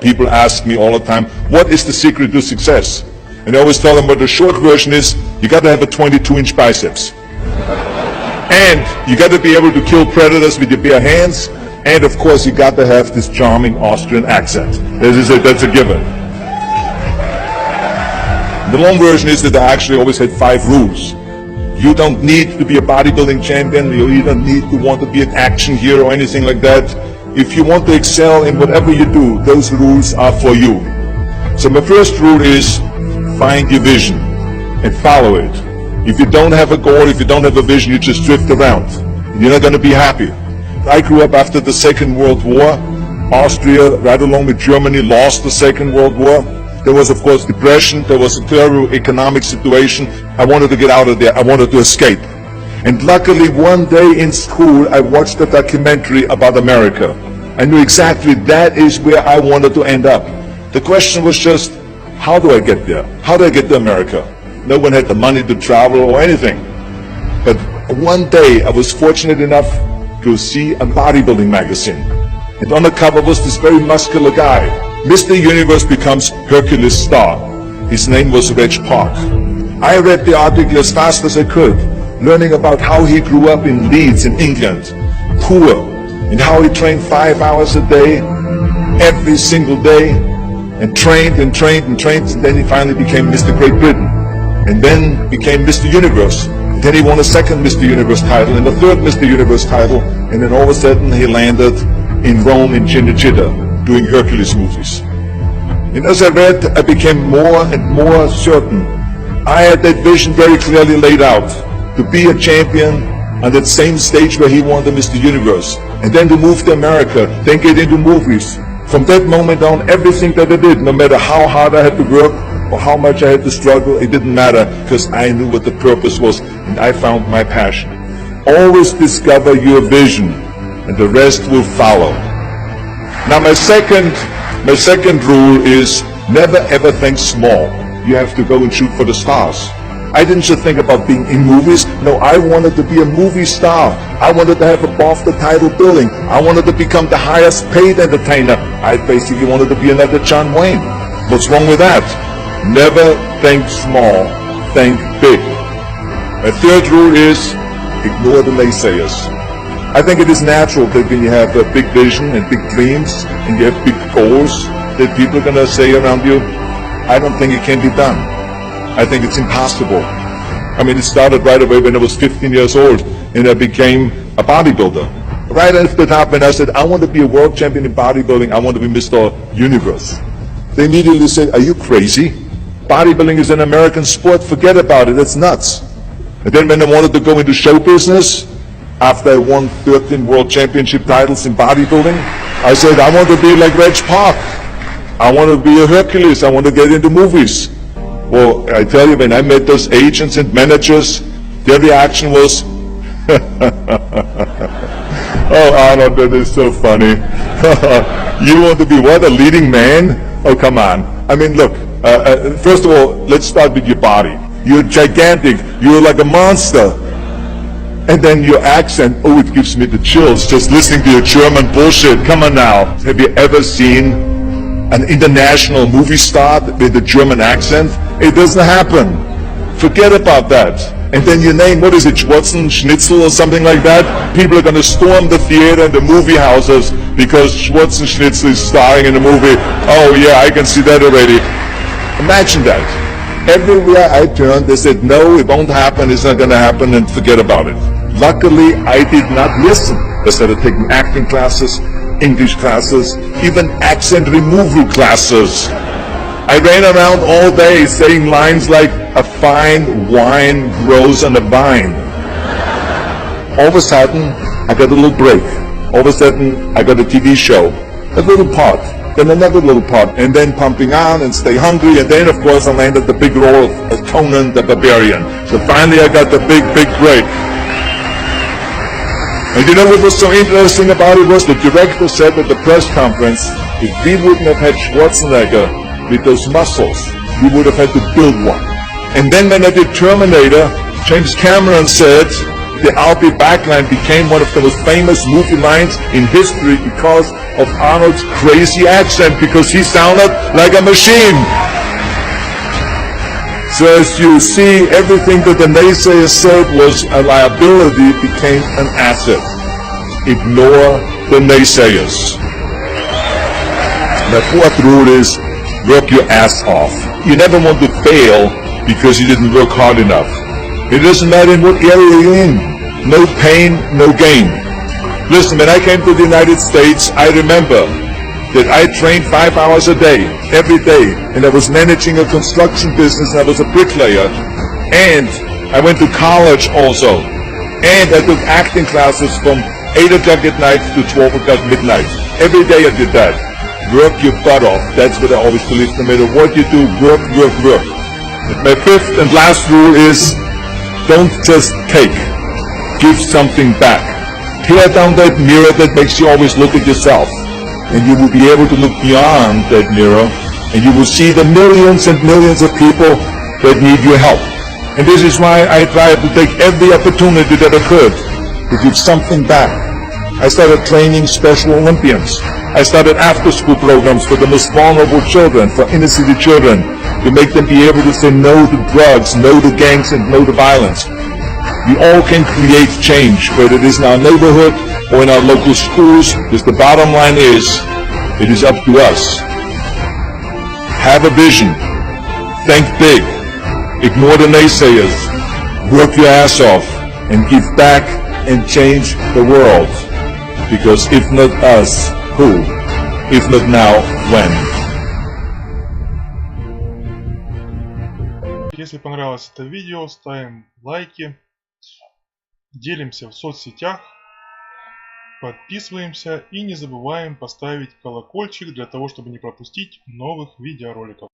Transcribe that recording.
people ask me all the time, what is the secret to success? And I always tell them, well, the short version is, you got to have a 22-inch biceps. And you got to be able to kill predators with your bare hands. And of course, you got to have this charming Austrian accent. That's a given. The long version is that I actually always had 5 rules. You don't need to be a bodybuilding champion. You don't need to want to be an action hero or anything like that. If you want to excel in whatever you do, those rules are for you. So my first rule is find your vision and follow it. If you don't have a goal, if you don't have a vision, you just drift around. You're not going to be happy. I grew up after the Second World War. Austria, right along with Germany, lost the Second World War. There was, of course, depression. There was a terrible economic situation. I wanted to get out of there. I wanted to escape. And luckily, one day in school, I watched a documentary about America. I knew exactly that is where I wanted to end up. The question was just, how do I get there? How do I get to America? No one had the money to travel or anything. But one day, I was fortunate enough to see a bodybuilding magazine. And on the cover was this very muscular guy. Mr. Universe becomes Hercules star. His name was Reg Park. I read the article as fast as I could, learning about how he grew up in Leeds in England, poor, and how he trained 5 hours a day, every single day, and trained and trained and trained, and then he finally became Mr. Great Britain, and then became Mr. Universe. And then he won a second Mr. Universe title, and a third Mr. Universe title, and then all of a sudden he landed in Rome in Cinecittà, doing Hercules movies. And as I read, I became more and more certain. I had that vision very clearly laid out, to be a champion on that same stage where he won the Mr. Universe, and then to move to America, then get into movies. From that moment on, everything that I did, no matter how hard I had to work or how much I had to struggle, it didn't matter, because I knew what the purpose was, and I found my passion. Always discover your vision, and the rest will follow. Now my second rule is never ever think small. You have to go and shoot for the stars. I didn't just think about being in movies. No, I wanted to be a movie star. I wanted to have above the title billing. I wanted to become the highest paid entertainer. I basically wanted to be another John Wayne. What's wrong with that? Never think small, think big. My third rule is ignore the naysayers. I think it is natural that when you have a big vision and big dreams and you have big goals, that people are going to say around you, I don't think it can be done. I think it's impossible. I mean, it started right away when I was 15 years old and I became a bodybuilder. Right after that, when I said, I want to be a world champion in bodybuilding, I want to be Mr. Universe. They immediately said, are you crazy? Bodybuilding is an American sport, forget about it, it's nuts. And then when I wanted to go into show business, after I won 13 world championship titles in bodybuilding, I said, I want to be like Reg Park. I want to be a Hercules. I want to get into movies. Well, I tell you, when I met those agents and managers, their reaction was, oh, Arnold, that is so funny. You want to be what, a leading man? Oh, come on. I mean, look, first of all, let's start with your body. You're gigantic. You're like a monster. And then your accent, oh, it gives me the chills just listening to your German bullshit. Come on now. Have you ever seen an international movie star with a German accent? It doesn't happen. Forget about that. And then your name, what is it, Schwarzenschnitzel or something like that? People are going to storm the theater and the movie houses because Schwarzenschnitzel is starring in a movie. Oh yeah, I can see that already. Imagine that. Everywhere I turned, they said, no, it won't happen, it's not going to happen, and forget about it. Luckily, I did not listen. I started taking acting classes, English classes, even accent removal classes. I ran around all day saying lines like, a fine wine grows on a vine. All of a sudden, I got a little break. All of a sudden, I got a TV show, a little part. Then another little part, and then Pumping On and Stay Hungry, and then of course I landed the big role of Conan the Barbarian. So finally I got the big break. And you know what was so interesting about it was the director said at the press conference, if we wouldn't have had Schwarzenegger with those muscles, we would have had to build one. And then when I did Terminator, James Cameron said, the I'll be back line became one of the most famous movie lines in history because of Arnold's crazy accent, because he sounded like a machine. So as you see, everything that the naysayers said was a liability became an asset. Ignore the naysayers. The fourth rule is work your ass off. You never want to fail because you didn't work hard enough. It doesn't matter in what area you're in. No pain, no gain. Listen, when I came to the United States, I remember that I trained 5 hours a day, every day, and I was managing a construction business, and I was a bricklayer, and I went to college also, and I took acting classes from 8 o'clock at night to 12 o'clock midnight. Every day I did that. Work your butt off. That's what I always believe. No matter what you do, work, work, work. My fifth and last rule is, don't just take. Give something back. Tear down that mirror that makes you always look at yourself. And you will be able to look beyond that mirror, and you will see the millions and millions of people that need your help. And this is why I try to take every opportunity that I could to give something back. I started training Special Olympians. I started after-school programs for the most vulnerable children, for inner-city children, to make them be able to say no to drugs, no to gangs, and no to violence. We all can create change, whether it is in our neighborhood or in our local schools, because the bottom line is, it is up to us. Have a vision. Think big. Ignore the naysayers. Work your ass off and give back and change the world. Because if not us, who? If not now, when? Если понравилось это видео, ставим лайки, делимся в соцсетях, подписываемся и не забываем поставить колокольчик для того, чтобы не пропустить новых видеороликов.